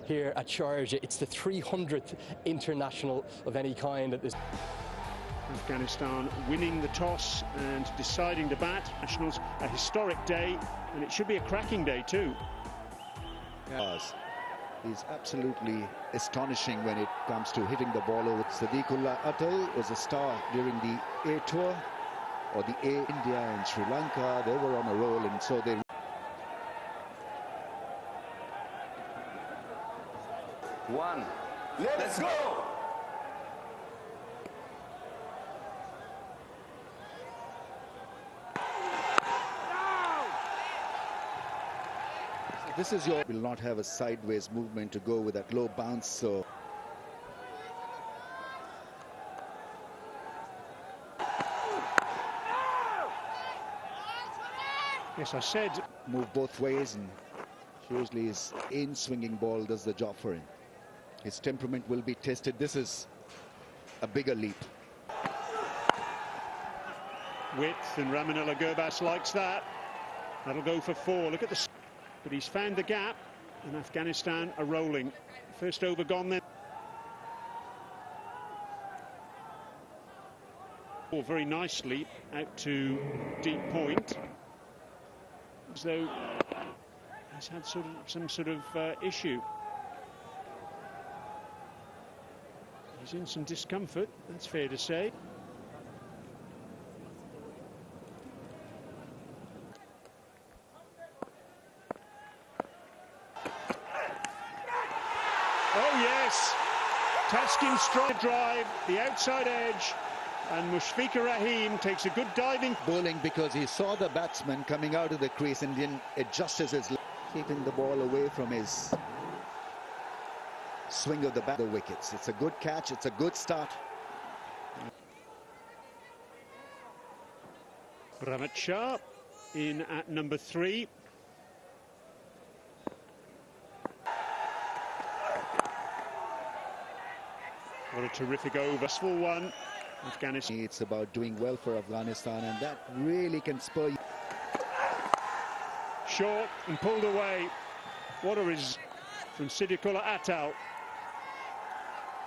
Here at Sharjah, it's the 300th international of any kind at this. Afghanistan winning the toss and deciding to bat. Nationals, a historic day, and it should be a cracking day too. Yes. He's absolutely astonishing when it comes to hitting the ball over. Sadiqullah Atal was a star during the A Tour, or the A India and Sri Lanka. They were on a roll, and so they. One. Let's go! This is your. Will not have a sideways movement to go with that low bounce. So. Yes, I said. Move both ways, and usually his in-swinging ball does the job for him. His temperament will be tested. This is a bigger leap. Width, and Ramanullah Gurbas likes that. That'll go for 4. Look at the. But he's found the gap, and Afghanistan are rolling. First over gone then. Oh, very nicely out to deep point. As though he's had some sort of issue. He's in some discomfort, that's fair to say. Oh yes, Taskin strike drive, the outside edge, and Mushfiqur Rahim takes a good diving. Bowling because he saw the batsman coming out of the crease and then adjusted his, keeping the ball away from his swing of the wickets. It's a good catch, it's a good start. Ramat Shah in at number 3. What a terrific over. Full one. Afghanistan. It's about doing well for Afghanistan, and that really can spur you. Short and pulled away. What a res from Sadiqullah Atal.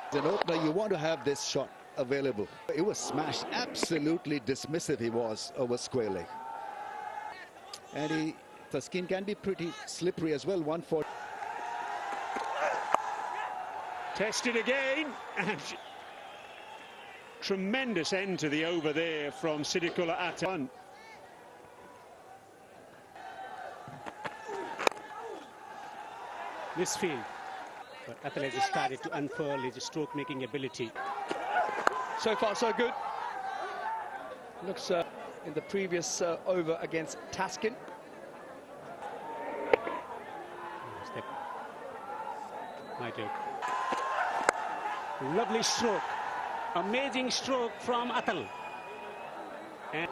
As an opener, you want to have this shot available. It was smashed. Absolutely dismissive he was over square leg. And the skin can be pretty slippery as well. 140. Tested again. And tremendous end to the over there from Sadiqullah Atal. This field, but Atal has started to unfurl his stroke-making ability. So far, so good. Looks in the previous over against Taskin. Step. Might do. Lovely stroke. Amazing stroke from Atal. And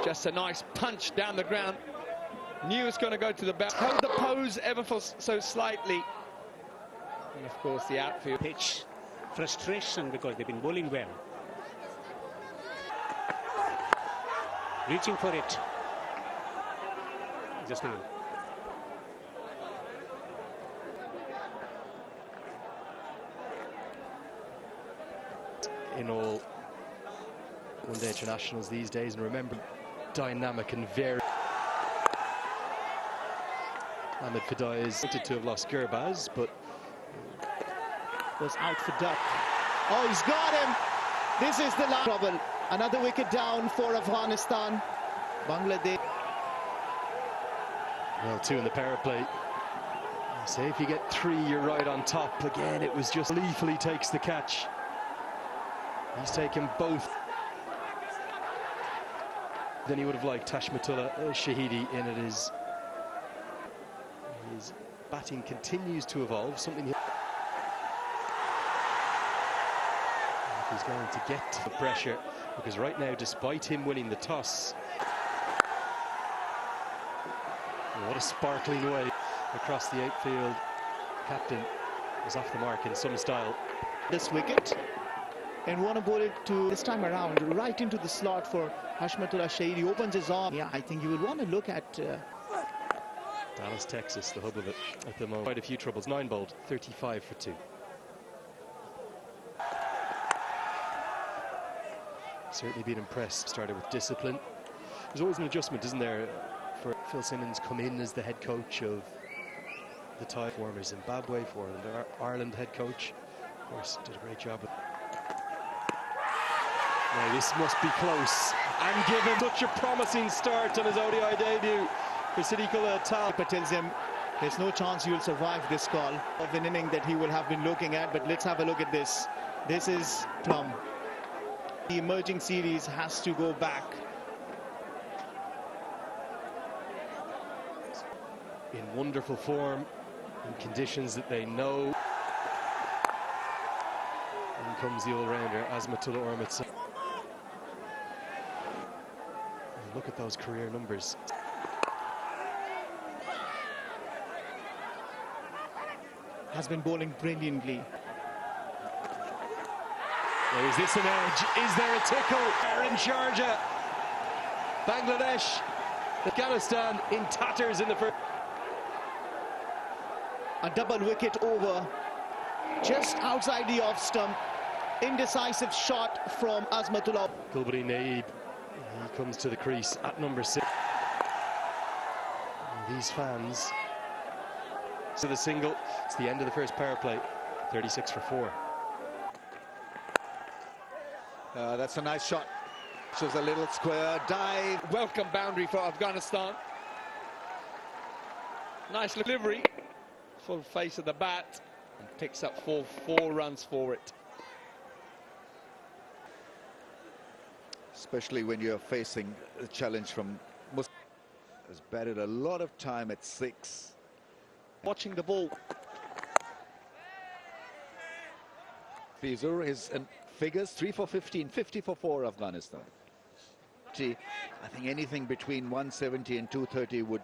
just a nice punch down the ground. Knew it's going to go to the bat. Held the pose ever so slightly. And of course the outfield. pitch frustration because they've been bowling well. Reaching for it. Just now. In all one-day internationals these days, and remember, dynamic and very. Ahmed Fidai is wanted to have lost Gurbaz, but was out for duck. Oh, he's got him. This is the last trouble. Another wicket down for Afghanistan. Bangladesh. Well, 2 in the power play. Say if you get 3, you're right on top. Again, it was just gleefully takes the catch. He's taken both. Then he would have liked Hashmatullah Shahidi in it. His batting continues to evolve, something he's going to get the pressure, because right now, despite him winning the toss, what a sparkling way across the outfield. Captain was off the mark in some style. This wicket. And want to bowl it to this time around right into the slot for Hashmatullah Shahidi. Opens his arm. Yeah, I think you would want to look at Dallas, Texas, the hub of it at the moment. Quite a few troubles. 9 bowled, 35 for 2. Certainly been impressed. Started with discipline. There's always an adjustment, isn't there, for Phil Simmons come in as the head coach of the Thai, former Zimbabwe, former Ireland head coach. Of course, did a great job. Now this must be close. And given such a promising start on his ODI debut for Siddiqullah Tal. But tells him there's no chance you'll survive this call of an inning that he will have been looking at. But let's have a look at this. This is Tom. The emerging series has to go back. In wonderful form, in conditions that they know. In comes the all-rounder, Azmatullah Ormitsov. Look at those career numbers. Has been bowling brilliantly. Now, is this an edge? Is there a tickle? In Sharjah, Bangladesh, Afghanistan in tatters in the first. A double wicket over, just outside the off stump. Indecisive shot from Azmatullah. Gulbari Naib, he comes to the crease at number 6. And these fans. So the single, it's the end of the first power play, 36 for 4. That's a nice shot. Shows a little square dive. Welcome boundary for Afghanistan. Nice delivery. Full face of the bat. And picks up 4 runs for it. Especially when you're facing a challenge from Muslim. Has batted a lot of time at 6. Watching the ball. Fizur is in figures 3 for 15, 50 for 4 Afghanistan. I think anything between 170 and 230 would.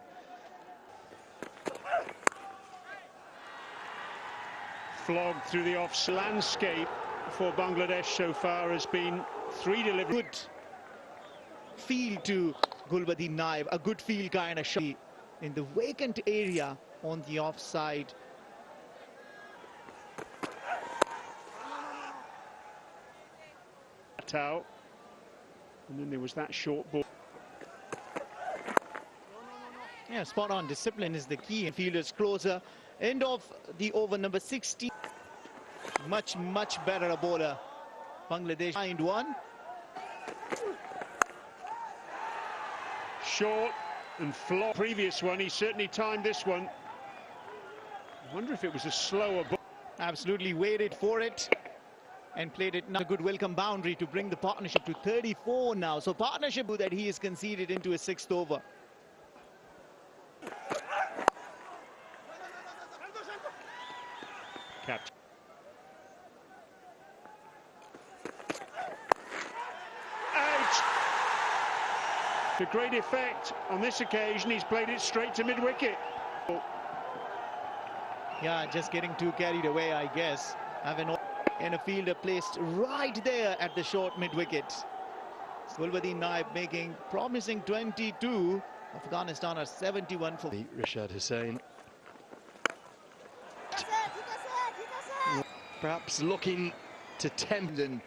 Flogged through the off landscape for Bangladesh so far has been 3 deliveries. Good feel to Gulbadi Naib, a good feel kind of shot in the vacant area on the offside. Tau. And then there was that short ball. Yeah, spot on. Discipline is the key. Fielders closer. End of the over, number 60. Much better a bowler. Bangladesh behind 1. Short and flop. Previous one, he certainly timed this one. I wonder if it was a slower ball. Absolutely waited for it and played it. Now a good welcome boundary to bring the partnership to 34 now. So partnership that he has conceded into his 6th over. Captain. Out! To great effect on this occasion, he's played it straight to mid-wicket. Yeah, just getting too carried away, I guess. Having a fielder placed right there at the short mid-wicket. Gulbadi Naib making promising 22. Afghanistan are 71 for Rashad Hussain. Perhaps looking to tempt. And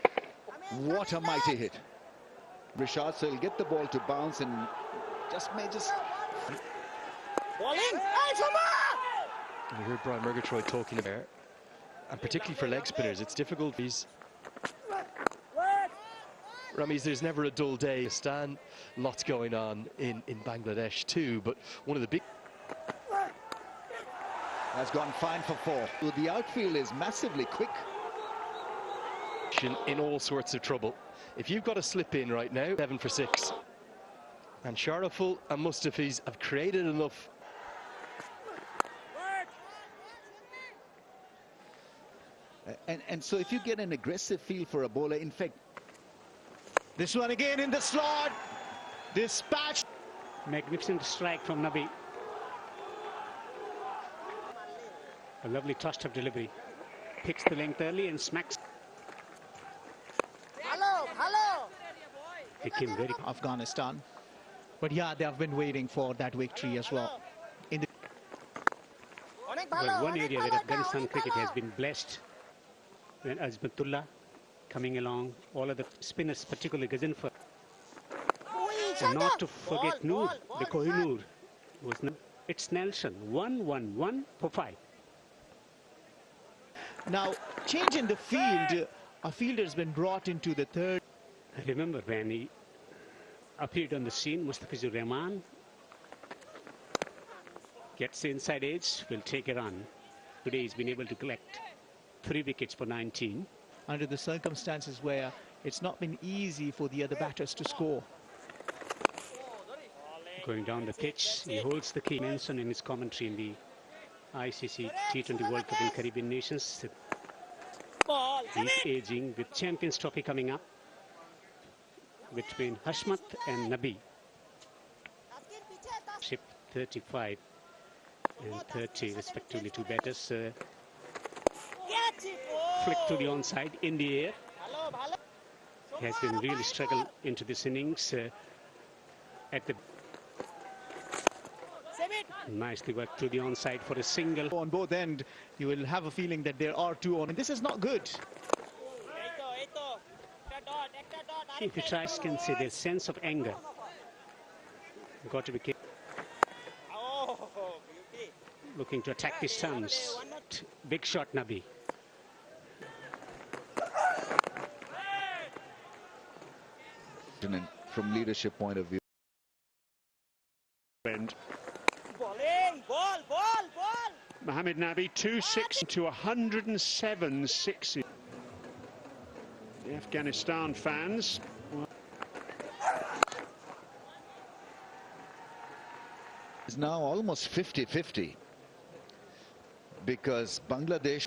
what a mighty hit. Rashad, so he'll get the ball to bounce and may just. Bowling. We heard Brian Murgatroyd talking about it, and particularly for leg spinners, it's difficult. Rameez, there's never a dull day. Stan, lots going on in Bangladesh too, but one of the big. Has gone fine for 4. So the outfield is massively quick. In all sorts of trouble. If you've got a slip in right now, 7 for 6. And Sharaful and Mustafiz have created enough. And so if you get an aggressive feel for a bowler, in fact. This one again in the slot. Dispatch. Magnificent strike from Nabi. A lovely cluster delivery. Picks the length early and smacks. Hello. It came very. Afghanistan. But yeah, they have been waiting for that victory as well. Well, one area that Afghanistan cricket has been blessed when Azmatullah coming along, all of the spinners, particularly Ghazenfar. And not to forget Noor, the Kohinoor, was it's Nelson, 1-1-1 for 5. Now, change in the field. A fielder has been brought into the third. I remember when he appeared on the scene, Mustafizur Rahman gets the inside edge, will take a run. Today he's been able to collect 3 wickets for 19. Under the circumstances where it's not been easy for the other batters to score. Going down the pitch, he holds the key. Mentioned in his commentary in the ICC T20 World Cup in Caribbean nations. He's aging with Champions Trophy coming up between Hashmat and Nabi. Ship 35 and 30 respectively, 2 batters. Flick to the onside in the air. He has been really struggled into this innings at the nicely worked to the onside for a single. On both ends, you will have a feeling that there are 2 on. And this is not good. If you try, you can see their sense of anger. Got to be careful. Looking to attack the stumps. Big shot, Nabi. From leadership point of view. Mohammed Nabi, 2-6 to 107 sixes. The Afghanistan fans. It's now almost 50-50 because Bangladesh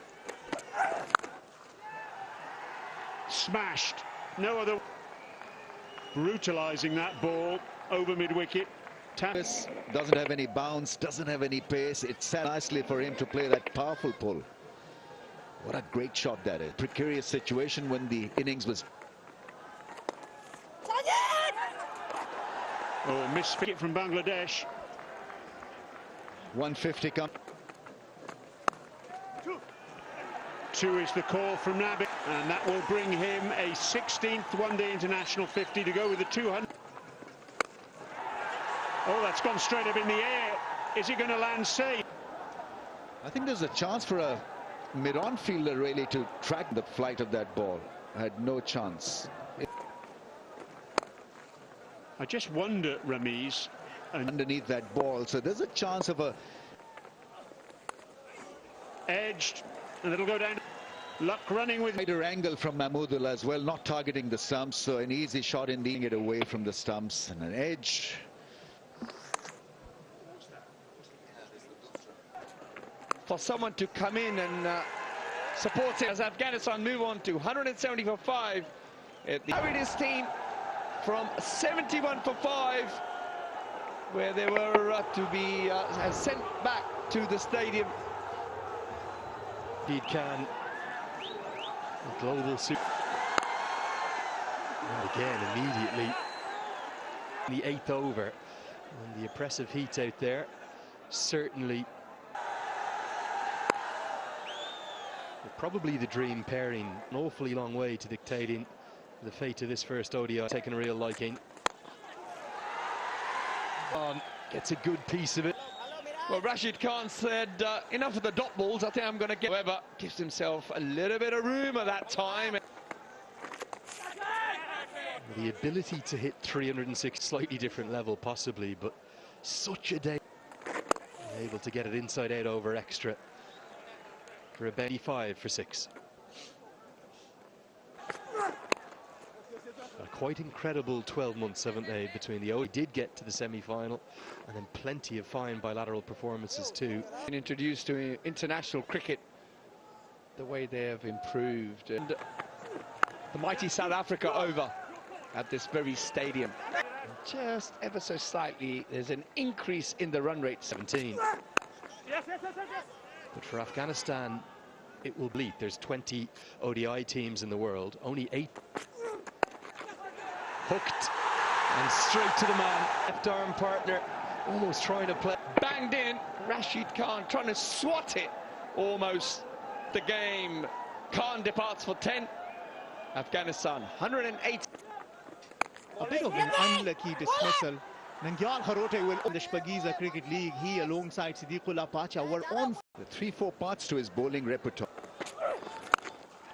Smashed. No other. Brutalizing that ball over mid-wicket. Doesn't have any bounce, doesn't have any pace. It's set nicely for him to play that powerful pull. What a great shot that is. Precarious situation when the innings was. Oh, missed wicket from Bangladesh. 150 come. 2 is the call from Nabi, and that will bring him a 16th one-day international 50 to go with the 200. Oh, that's gone straight up in the air. Is he going to land safe? I think there's a chance for a mid-on fielder really to track the flight of that ball. Had no chance. I just wonder, Ramiz, Underneath that ball, so there's a chance of a edged, and it'll go down. Luck running with wider angle from Mahmudullah as well, not targeting the stumps, so an easy shot in leading it away from the stumps, and an edge. For someone to come in and support it as Afghanistan move on to 170 for 5. It carried his team from 71 for 5, where they were to be sent back to the stadium. Indeed can. A global super. And again, immediately, the 8th over, and the oppressive heat out there, certainly. Probably the dream pairing, an awfully long way to dictating the fate of this first ODI. Taking a real liking. Gets a good piece of it. Well, Rashid Khan said, enough of the dot balls, I think I'm going to get. However, gives himself a little bit of room at that time. The ability to hit 306, slightly different level possibly, but such a day. Able to get it inside out over extra. For a 85 for 6. A quite incredible 12 months, haven't they, between the ODI did get to the semi-final, and then plenty of fine bilateral performances too. Been introduced to international cricket, the way they have improved, and the mighty South Africa over at this very stadium. Just ever so slightly, there's an increase in the run rate. 17. But for Afghanistan, it will bleed. There's 20 ODI teams in the world, only 8. Hooked and straight to the man. Left arm partner, almost trying to play. Banged in. Rashid Khan trying to swat it almost. The game. Khan departs for 10. Afghanistan 108. A bit of an unlucky dismissal. Nangyal Harote will in the Shpagiza Cricket League. He alongside Siddiqullah Pacha were on. The 3-4 parts to his bowling repertoire.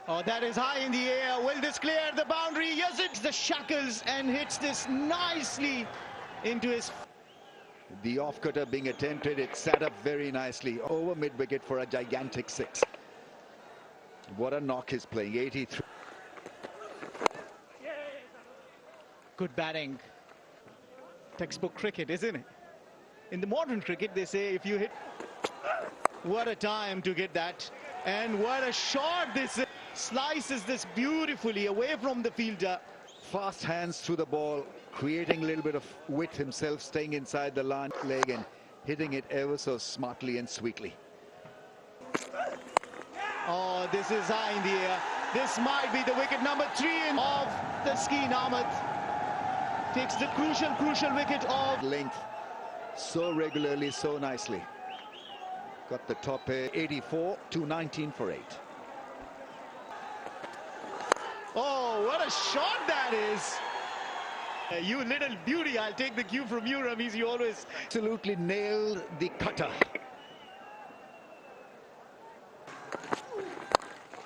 Oh, that is high in the air. Will this clear the boundary? Yes, it's the shackles and hits this nicely into his. The off-cutter being attempted, it sat up very nicely over mid-wicket for a gigantic 6. What a knock he's playing, 83. Good batting. Textbook cricket, isn't it? In the modern cricket, they say if you hit. What a time to get that. And what a shot this is. Slices this beautifully away from the fielder. Fast hands through the ball, creating a little bit of width himself, staying inside the line leg and hitting it ever so smartly and sweetly. Oh, this is high in the air. This might be the wicket number 3 of the Skeen Ahmed. Takes the crucial wicket of length so regularly, so nicely. Got the top 84, 219 for 8. Oh, what a shot that is. You little beauty, I'll take the cue from you, Ramiz. You always absolutely nailed the cutter.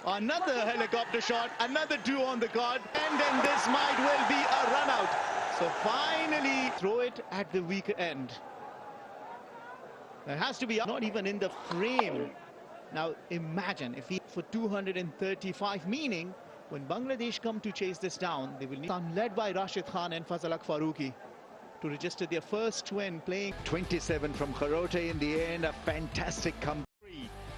Another helicopter shot, another 2 on the card, and then this might well be a run out. So finally throw it at the weaker end. There has to be not even in the frame. Now imagine if he for 235, meaning when Bangladesh come to chase this down, they will need some led by Rashid Khan and Fazalak Farooqi to register their first win playing. 27 from Kharote in the end, a fantastic comeback.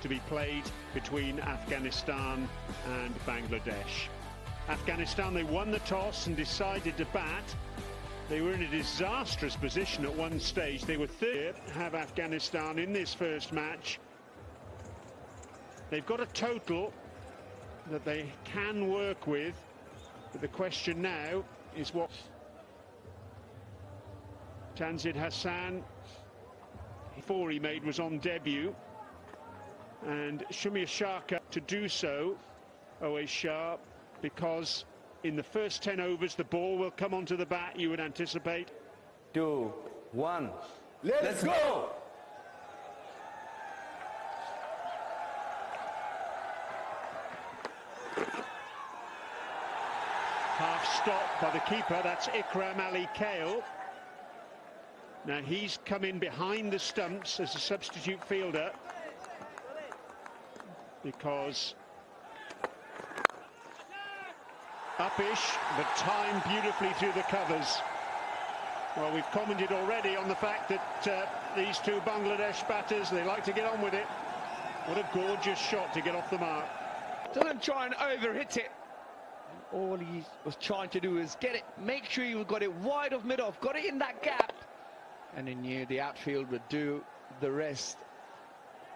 To be played between Afghanistan and Bangladesh. Afghanistan, they won the toss and decided to bat. They were in a disastrous position at one stage. They were third. Have Afghanistan in this first match. They've got a total that they can work with, but the question now is what Tanzid Hassan, before he made, was on debut, and Shumir Shaka to do so, Oais Shah, because in the first 10 overs the ball will come onto the bat, you would anticipate. 2, 1, let's go! Half stop by the keeper, that's Ikram Ali Kale. Now he's come in behind the stumps as a substitute fielder, because Upish, but timed beautifully through the covers. Well, we've commented already on the fact that these two Bangladesh batters, they like to get on with it. What a gorgeous shot to get off the mark. Doesn't try and overhit it. All he was trying to do is get it, make sure you got it wide of mid-off, got it in that gap, and he knew the outfield would do the rest.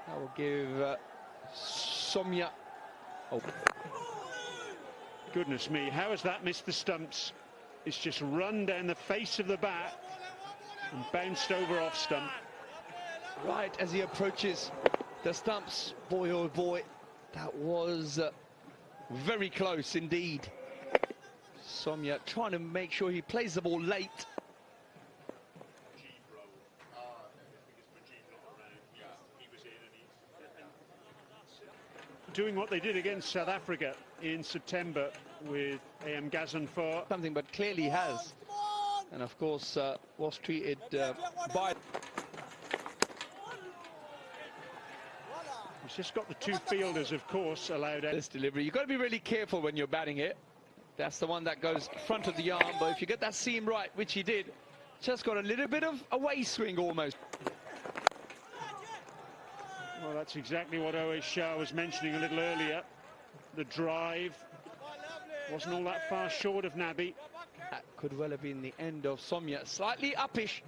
That will give Somya. Oh. Goodness me, how has that missed the stumps? It's just run down the face of the bat and bounced over off stump. Right as he approaches the stumps, boy oh boy, that was very close indeed. Somya trying to make sure he plays the ball late. Doing what they did against South Africa in September with AM Gazanfar. Something, but clearly has. And of course was treated by... He's just got the two fielders, of course, allowed out. This delivery, you've got to be really careful when you're batting it. That's the one that goes front of the arm, but if you get that seam right, which he did, just got a little bit of away swing almost. Well, that's exactly what Oais Shah was mentioning a little earlier. The drive wasn't all that far short of Nabi. That could well have been the end of Somya. Slightly uppish.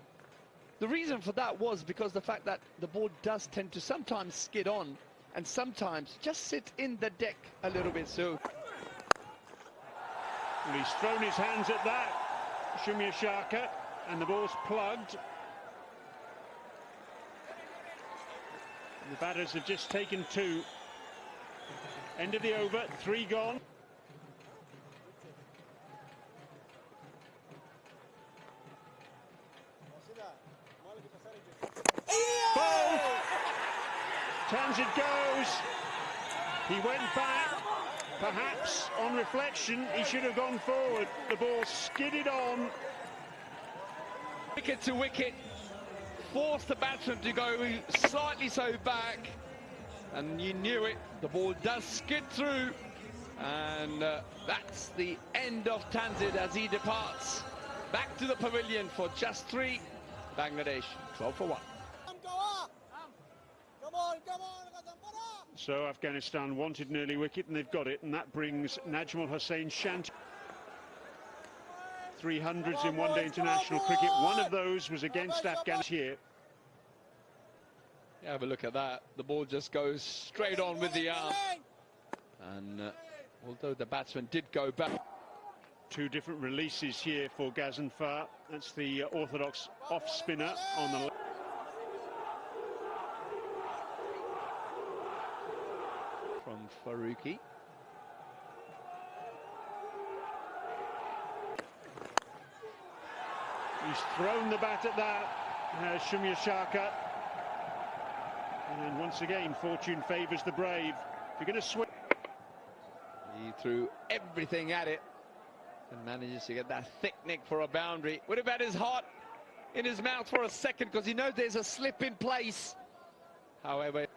The reason for that was because the fact that the ball does tend to sometimes skid on and sometimes just sit in the deck a little bit. So well, he's thrown his hands at that, Shumir Shaka, and the ball's plugged. The batters have just taken 2. End of the over, 3 gone. Ball! Tanzid goes. He went back. Perhaps on reflection, he should have gone forward. The ball skidded on. Wicket to wicket. Forced the batsman to go slightly so back. And you knew it. The ball does skid through. And that's the end of Tanzid as he departs back to the pavilion for just 3. Bangladesh 12 for 1. So Afghanistan wanted an early wicket and they've got it, and that brings Najmul Hussain Shanti 300s in one-day international cricket. One of those was against Afghanistan here. Yeah, have a look at that. The ball just goes straight on with the arm. And although the batsman did go back. 2 different releases here for Ghazenfar. That's the orthodox off-spinner on the left. From Faruqi. He's thrown the bat at that, Shumya Sharkat. And once again, fortune favours the brave. If you're going to swing. He threw everything at it and manages to get that thick nick for a boundary. Would have had his heart in his mouth for a second because he knows there's a slip in place. However.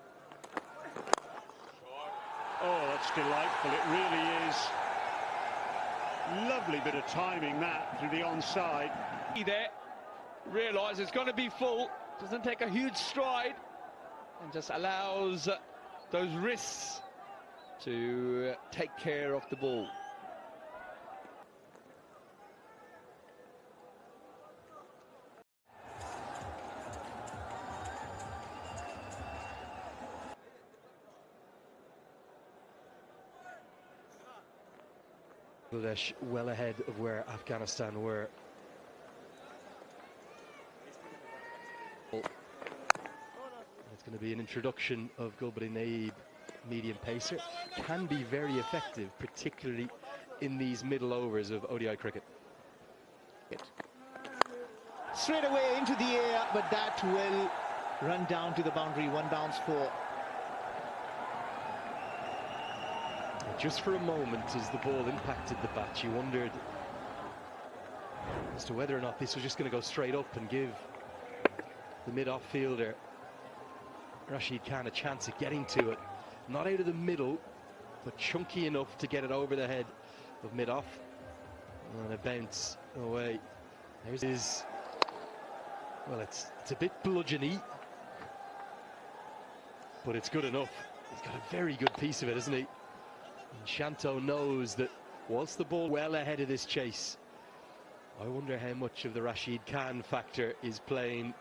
Oh, that's delightful. It really is. Lovely bit of timing that through the onside. He there realises it's going to be full. Doesn't take a huge stride and just allows those wrists to take care of the ball. Bangladesh well ahead of where Afghanistan were. It's going to be an introduction of Gulbari Naib, medium pacer. Can be very effective, particularly in these middle overs of ODI cricket. Straight away into the air, but that will run down to the boundary. 1 bounce for. Just for a moment, as the ball impacted the bat, you wondered as to whether or not this was just going to go straight up and give the mid-off fielder Rashid Khan a chance of getting to it. Not out of the middle, but chunky enough to get it over the head of mid-off. And a bounce away. There's his. Well, it's a bit bludgeony, but it's good enough. He's got a very good piece of it, isn't he? And Shanto knows that whilst the ball well ahead of this chase, I wonder how much of the Rashid Khan factor is playing.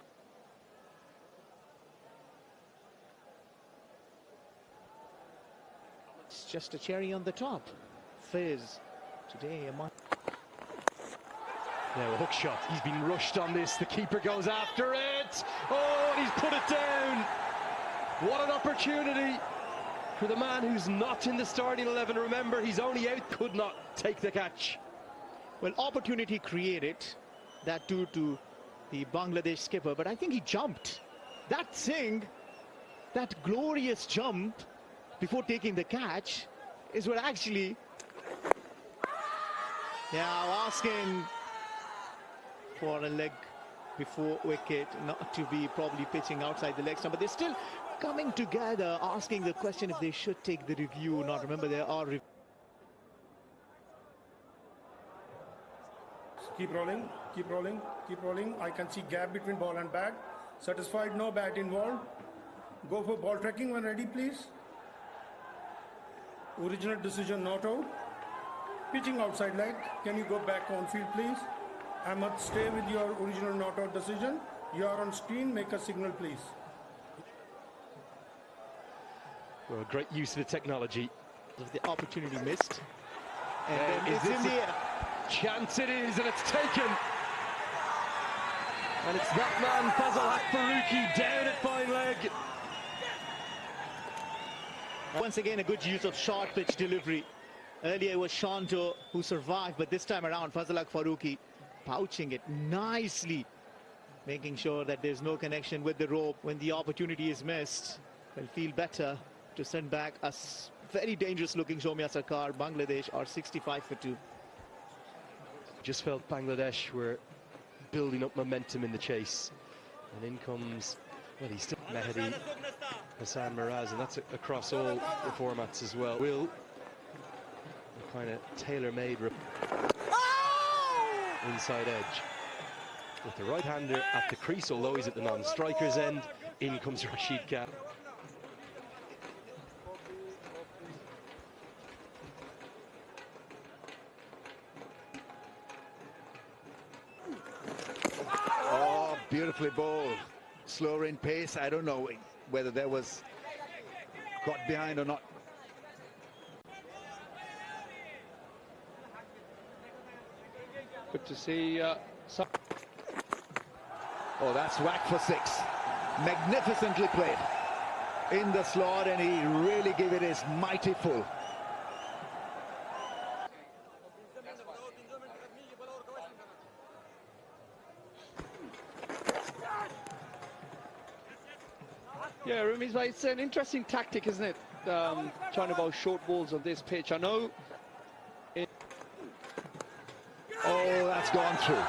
It's just a cherry on the top. Fizz today among. Now a hook shot. He's been rushed on this. The keeper goes after it. Oh, and he's put it down. What an opportunity for the man who's not in the starting 11. Remember, he's only out, could not take the catch. Well, opportunity created, that due to the Bangladesh skipper, but I think he jumped. That Singh, that glorious jump before taking the catch is what actually. Now asking for a leg before wicket, not to be probably pitching outside the leg stump, but they're still coming together, asking the question if they should take the review or not. Remember, there are. Keep rolling, keep rolling, keep rolling. I can see gap between ball and bat. Satisfied, no bat involved. Go for ball tracking when ready, please. Original decision not out. Pitching outside leg. Can you go back on field, please? Ahmed, stay with your original not out decision. You are on screen. Make a signal, please. Well, great use of the technology. The opportunity missed. And then it's in the air. Chance it is, and it's taken. And it's that man, Fazal Haq Faruqi, down at fine leg. Once again, a good use of short pitch delivery. Earlier it was Shanto who survived, but this time around Fazlak Farooqi pouching it nicely, making sure that there's no connection with the rope when the opportunity is missed. Will feel better to send back a very dangerous looking Soumya Sarkar. Bangladesh are 65 for 2. Just felt Bangladesh were building up momentum in the chase, and in comes, well, he's still Mehdi Hassan Miraz, and that's across all the formats as well. Will a kind of tailor-made inside edge with the right-hander at the crease, although he's at the non-striker's end. In comes Rashid Khan. Oh, beautifully bowled. Slower in pace. I don't know whether there was got behind or not. Good to see. Oh, that's whack for 6. Magnificently played in the slot, and he really gave it his mighty full. Yeah, Ramiz bhai, it's an interesting tactic, isn't it? Trying to bowl short balls on this pitch. I know. Oh, that's gone through.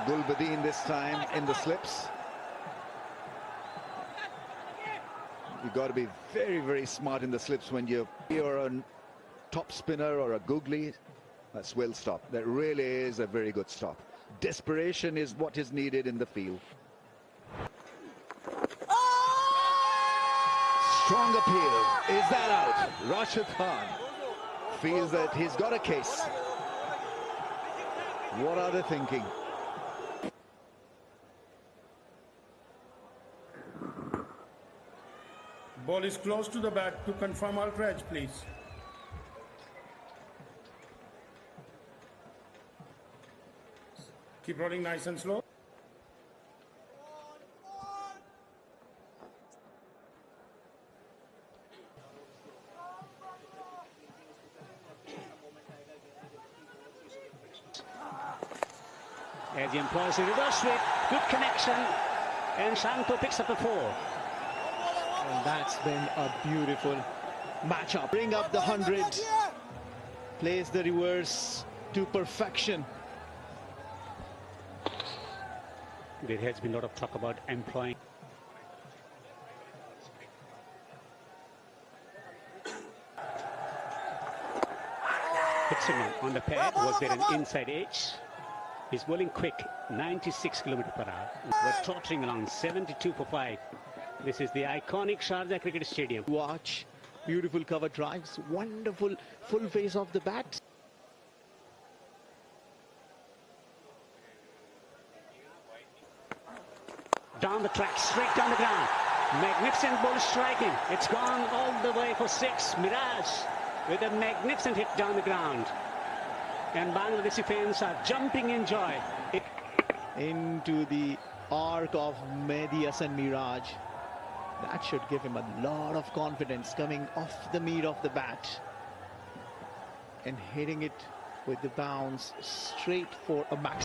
Gulbadin this time in the slips. You've got to be very, very smart in the slips when you're a top spinner or a googly. That's well stopped. That really is a very good stop. Desperation is what is needed in the field. Strong appeal. Is that out? Rashid Khan feels that he's got a case. What are they thinking? Ball is close to the bat to confirm ultra edge, please. Keep rolling nice and slow. As he employs the reverse sweep, good connection, and Shanto picks up a 4. And that's been a beautiful matchup. Bring up the 100, plays the reverse to perfection. There has been a lot of talk about employing. Fitzgerald on the pad, was there an inside edge? He's bowling quick, 96 km per hour. We're tottering along, 72 for 5. This is the iconic Sharjah Cricket Stadium. Watch, beautiful cover drives, wonderful full face of the bat. Down the track, straight down the ground. Magnificent ball striking. It's gone all the way for 6. Mirage with a magnificent hit down the ground. And Bangladeshi fans are jumping in joy. Into the arc of Mehdi Hassan Miraj. That should give him a lot of confidence coming off the meat of the bat. And hitting it with the bounce straight for a max.